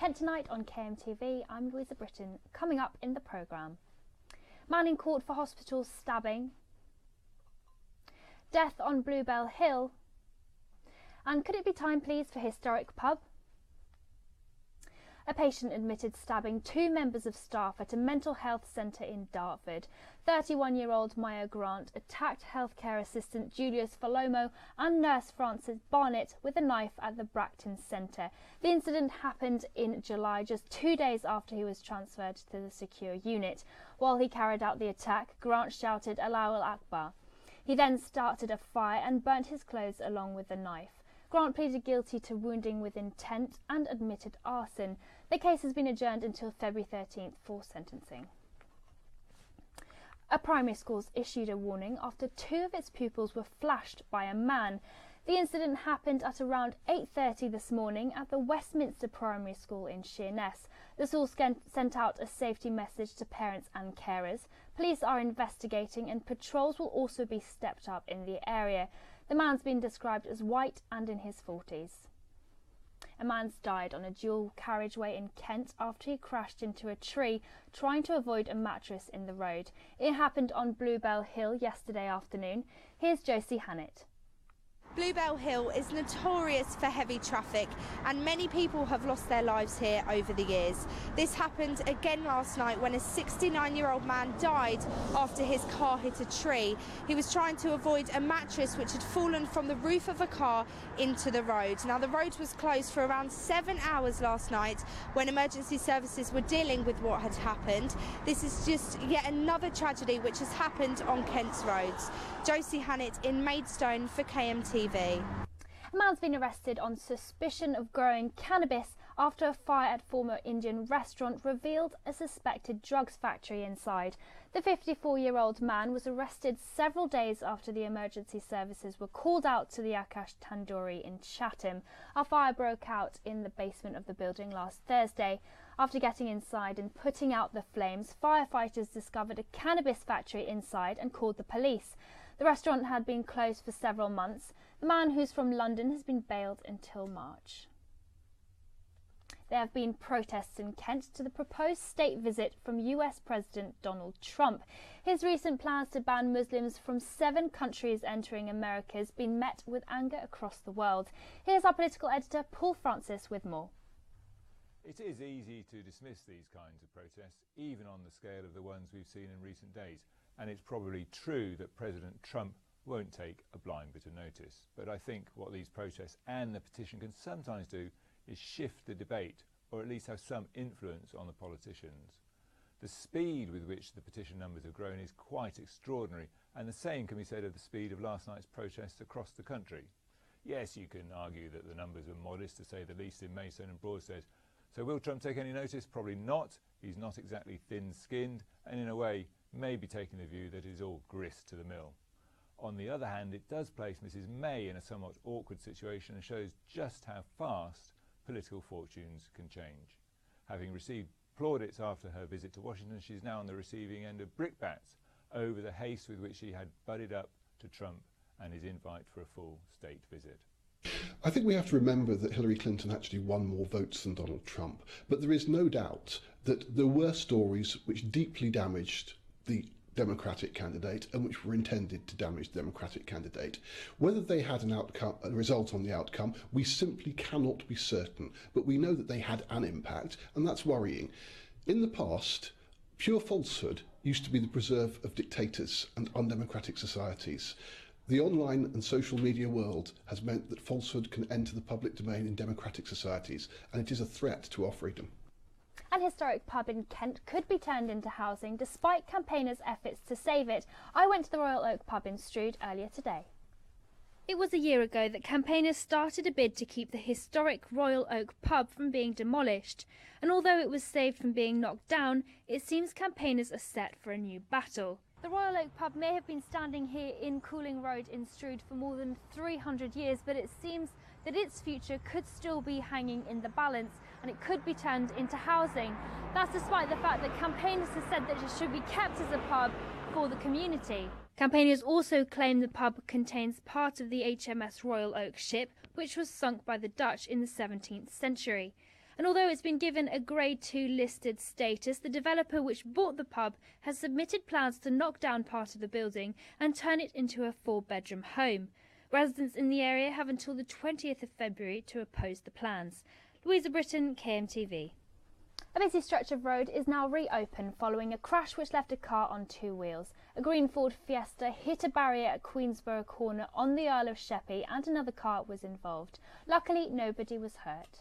Kent Tonight on KMTV. I'm Louisa Britton. Coming up in the programme: man in court for hospital stabbing, death on Bluebell Hill, and could it be time please for historic pub? A patient admitted stabbing 2 members of staff at a mental health centre in Dartford. 31-year-old Maya Grant attacked healthcare assistant Julius Falomo and nurse Frances Barnett with a knife at the Bracton Centre. The incident happened in July, just 2 days after he was transferred to the secure unit. While he carried out the attack, Grant shouted Allahu Akbar. He then started a fire and burnt his clothes along with the knife. Grant pleaded guilty to wounding with intent and admitted arson. The case has been adjourned until February 13th for sentencing. A primary school's issued a warning after 2 of its pupils were flashed by a man. The incident happened at around 8:30 this morning at the Westminster Primary School in Sheerness. The school sent out a safety message to parents and carers. Police are investigating and patrols will also be stepped up in the area. The man's been described as white and in his 40s. A man's died on a dual carriageway in Kent after he crashed into a tree trying to avoid a mattress in the road. It happened on Bluebell Hill yesterday afternoon. Here's Josie Hannett. Bluebell Hill is notorious for heavy traffic and many people have lost their lives here over the years. This happened again last night when a 69-year-old man died after his car hit a tree. He was trying to avoid a mattress which had fallen from the roof of a car into the road. Now the road was closed for around 7 hours last night when emergency services were dealing with what had happened. This is just yet another tragedy which has happened on Kent's roads. Josie Hannett in Maidstone for KMTV. A man's been arrested on suspicion of growing cannabis after a fire at former Indian restaurant revealed a suspected drugs factory inside. The 54-year-old man was arrested several days after the emergency services were called out to the Akash Tandoori in Chatham. A fire broke out in the basement of the building last Thursday. After getting inside and putting out the flames, firefighters discovered a cannabis factory inside and called the police. The restaurant had been closed for several months. The man, who's from London, has been bailed until March. There have been protests in Kent to the proposed state visit from US President Donald Trump. His recent plans to ban Muslims from 7 countries entering America has been met with anger across the world. Here's our political editor, Paul Francis, with more. It is easy to dismiss these kinds of protests, even on the scale of the ones we've seen in recent days. And it's probably true that President Trump won't take a blind bit of notice. But I think what these protests and the petition can sometimes do is shift the debate, or at least have some influence on the politicians. The speed with which the petition numbers have grown is quite extraordinary, and the same can be said of the speed of last night's protests across the country. Yes, you can argue that the numbers are modest, to say the least, in Maidstone and Broadstairs. So will Trump take any notice? Probably not. He's not exactly thin-skinned, and in a way may be taking the view that it is all grist to the mill. On the other hand, it does place Mrs May in a somewhat awkward situation and shows just how fast political fortunes can change. Having received plaudits after her visit to Washington, she's now on the receiving end of brickbats over the haste with which she had buddied up to Trump and his invite for a full state visit. I think we have to remember that Hillary Clinton actually won more votes than Donald Trump, but there is no doubt that there were stories which deeply damaged the Democratic candidate and which were intended to damage the Democratic candidate. Whether they had a result on the outcome, we simply cannot be certain, but we know that they had an impact, and that's worrying. In the past, pure falsehood used to be the preserve of dictators and undemocratic societies. The online and social media world has meant that falsehood can enter the public domain in democratic societies, and it is a threat to our freedom. An historic pub in Kent could be turned into housing despite campaigners' efforts to save it. I went to the Royal Oak pub in Strewed earlier today. It was a year ago that campaigners started a bid to keep the historic Royal Oak pub from being demolished. And although it was saved from being knocked down, it seems campaigners are set for a new battle. The Royal Oak pub may have been standing here in Cooling Road in Strewed for more than 300 years, but it seems that its future could still be hanging in the balance and it could be turned into housing. That's despite the fact that campaigners have said that it should be kept as a pub for the community. Campaigners also claim the pub contains part of the HMS Royal Oak ship, which was sunk by the Dutch in the 17th century. And although it's been given a Grade 2 listed status, the developer which bought the pub has submitted plans to knock down part of the building and turn it into a 4-bedroom home. Residents in the area have until the 20th of February to oppose the plans. Louisa Britton, KMTV. A busy stretch of road is now reopened following a crash which left a car on 2 wheels. A green Ford Fiesta hit a barrier at Queensboro Corner on the Isle of Sheppey and another car was involved. Luckily, nobody was hurt.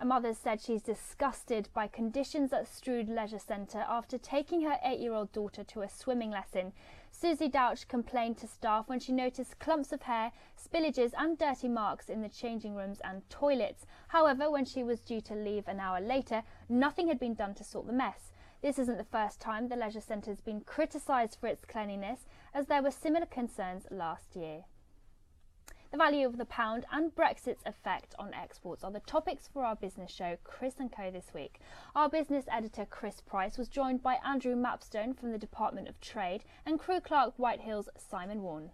A mother said she's disgusted by conditions at Strewed Leisure Centre after taking her 8-year-old daughter to a swimming lesson. Susie Douch complained to staff when she noticed clumps of hair, spillages and dirty marks in the changing rooms and toilets. However, when she was due to leave an hour later, nothing had been done to sort the mess. This isn't the first time the leisure centre has been criticised for its cleanliness, as there were similar concerns last year. The value of the pound and Brexit's effect on exports are the topics for our business show, Chris & Co. this week. Our business editor, Chris Price, was joined by Andrew Mapstone from the Department of Trade and Crewe Clark Whitehill's Simon Warne.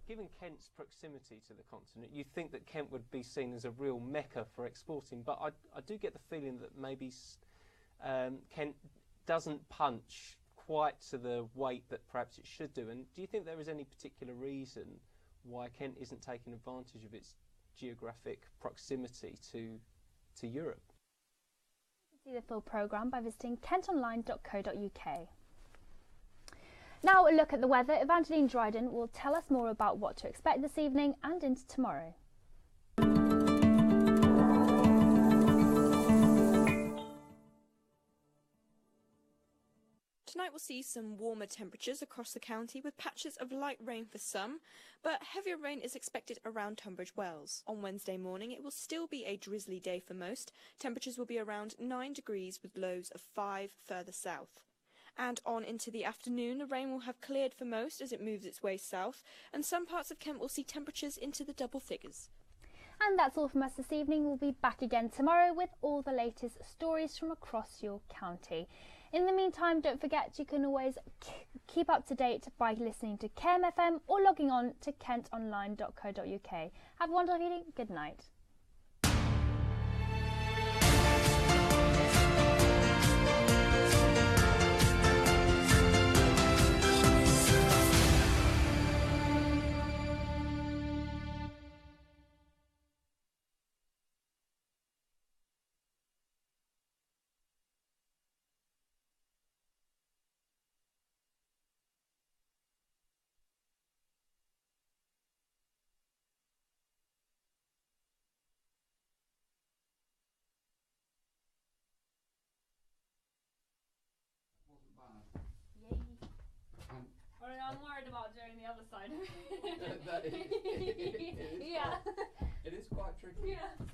Given Kent's proximity to the continent, you'd think that Kent would be seen as a real mecca for exporting, but I do get the feeling that maybe Kent doesn't punch quite to the weight that perhaps it should do. And do you think there is any particular reason why Kent isn't taking advantage of its geographic proximity to Europe? See the full programme by visiting kentonline.co.uk. Now a look at the weather. Evangeline Dryden will tell us more about what to expect this evening and into tomorrow. Tonight we'll see some warmer temperatures across the county with patches of light rain for some, but heavier rain is expected around Tunbridge Wells. On Wednesday morning it will still be a drizzly day for most. Temperatures will be around 9 degrees with lows of 5 further south. And on into the afternoon, the rain will have cleared for most as it moves its way south, and some parts of Kent will see temperatures into the double figures. And that's all from us this evening. We'll be back again tomorrow with all the latest stories from across your county. In the meantime, don't forget you can always keep up to date by listening to KMFM or logging on to kentonline.co.uk. Have a wonderful evening. Good night. I'm worried about doing the other side of it. Yeah. It is quite tricky. Yeah.